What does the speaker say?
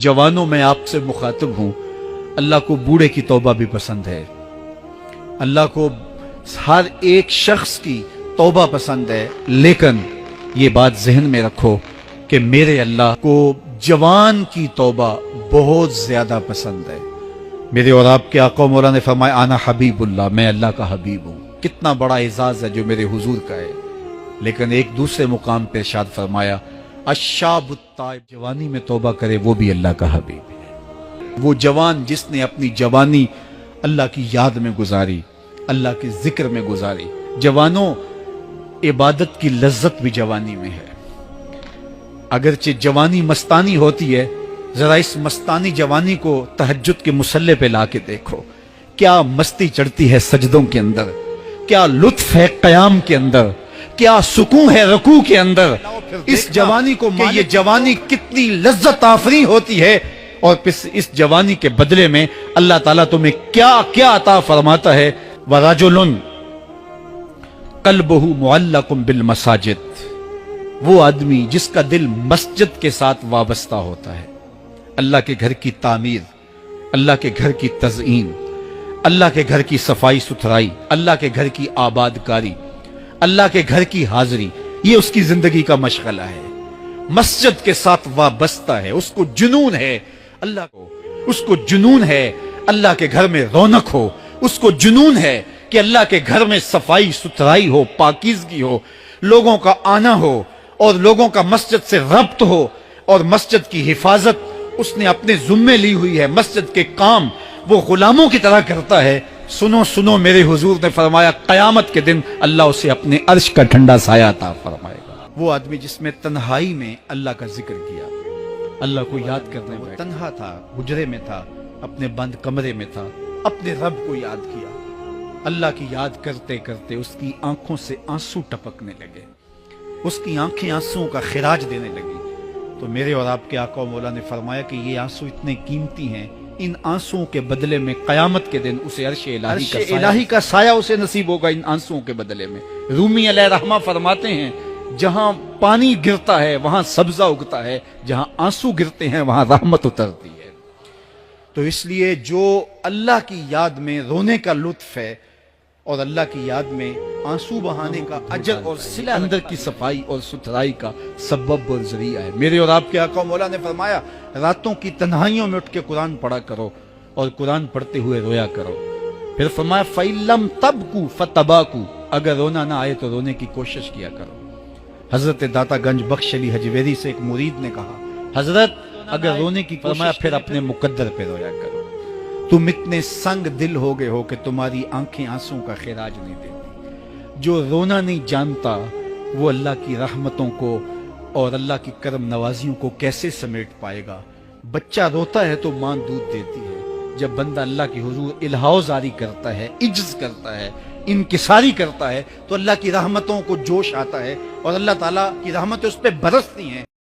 जवानों में आपसे मुखातिब हूं, अल्लाह को बूढ़े की तौबा भी पसंद है। अल्लाह को हर एक शख्स की तौबा पसंद है, लेकिन ये बात जहन में रखो कि मेरे अल्लाह को जवान की तौबा बहुत ज्यादा पसंद है। मेरे और आपके आका मौला ने फरमाया आना हबीबुल्लाह, मैं अल्लाह का हबीब हूं। कितना बड़ा एजाज है जो मेरे हुजूर का है। लेकिन एक दूसरे मुकाम पे इरशाद फरमाया अशाबुत्ताइब, जवानी में तौबा करे वो भी अल्लाह का हबीब है। वो जवान जिसने अपनी जवानी अल्लाह की याद में गुजारी, अल्लाह के जिक्र में गुजारी। जवानों, इबादत की लज्जत भी जवानी में है। अगरचे जवानी मस्तानी होती है, जरा इस मस्तानी जवानी को तहज्जुद के मुसल्ले पे लाके देखो, क्या मस्ती चढ़ती है सजदों के अंदर, क्या लुत्फ है कयाम के अंदर, क्या सुकून है रुकू के अंदर। इस जवानी को कि ये जवानी कितनी लज्जत आफरी होती है, और फिर इस जवानी के बदले में अल्लाह ताला तुम्हें क्या क्या अता फरमाता है। वराजुलुन कल्बुहु मुअल्लकुम बिल मसाजिद, वो आदमी जिसका दिल मस्जिद के साथ वाबस्ता होता है। अल्लाह के घर की तामीर, अल्लाह के घर की तज़ईन, अल्लाह के घर की सफाई सुथराई, अल्लाह के घर की आबादकारी, अल्लाह के घर की हाजिरी, ये उसकी जिंदगी का मशगला है। मस्जिद के साथ वाबस्ता है, उसको जुनून है अल्लाह को, उसको जुनून है अल्लाह के घर में रौनक हो, उसको जुनून है कि अल्लाह के घर में सफाई सुथराई हो, पाकीज़गी हो, लोगों का आना हो और लोगों का मस्जिद से रब्त हो, और मस्जिद की हिफाजत उसने अपने जुम्मे ली हुई है। मस्जिद के काम वो गुलामों की तरह करता है। सुनो सुनो, मेरे हुजूर ने फरमाया कयामत के दिन अल्लाह उसे अपने अर्श का ठंडा साया अता फरमाएगा। वो आदमी जिसमें तन्हाई में अल्लाह का जिक्र किया, अल्लाह को याद करने में तन्हा था, हुजरे में था, अपने बंद कमरे में था, अपने रब को याद किया। अल्लाह की याद करते करते उसकी आंखों से आंसू टपकने लगे, उसकी आंखें आंसुओं का खिराज देने लगी। तो मेरे और आपके आका मौला ने फरमाया कि ये आंसू इतने कीमती हैं, इन आंसुओं के बदले में कयामत के दिन उसे अर्श इलाही का साया उसे नसीब होगा। इन आंसुओं के बदले में रूमी अलैहिर्रहमा फरमाते हैं, जहां पानी गिरता है वहां सब्जा उगता है, जहां आंसू गिरते हैं वहां रहमत उतरती है। तो इसलिए जो अल्लाह की याद में रोने का लुत्फ है और अल्लाह की याद में आंसू बहाने का अजर और सिला, अंदर की सफाई और सुथराई का सबब और जरिया है। मेरे और आपके आका मौला ने फरमाया रातों की तन्हाइयों में उठ के कुरान पढ़ा करो और कुरान पढ़ते हुए रोया करो। फिर फरमाया फइल्लम तबकू फतबाकू, अगर रोना ना आए तो रोने की कोशिश किया करो। हजरत दाता गंज बख्श अली हजवेरी से एक मुरीद ने कहा, हजरत अगर रोने की, फरमाया फिर अपने मुकद्दर पे रोया करो। तुम इतने संग दिल हो गए हो कि तुम्हारी आंखें आंसुओं का खिराज नहीं देती। जो रोना नहीं जानता वो अल्लाह की रहमतों को और अल्लाह की करम नवाजियों को कैसे समेट पाएगा। बच्चा रोता है तो मां दूध देती है। जब बंदा अल्लाह की हुजूर इल्हाओ जारी करता है, इज्ज करता है, इनकिसारी करता है, तो अल्लाह की रहमतों को जोश आता है और अल्लाह ताला की रहमतें उस पर बरसती हैं।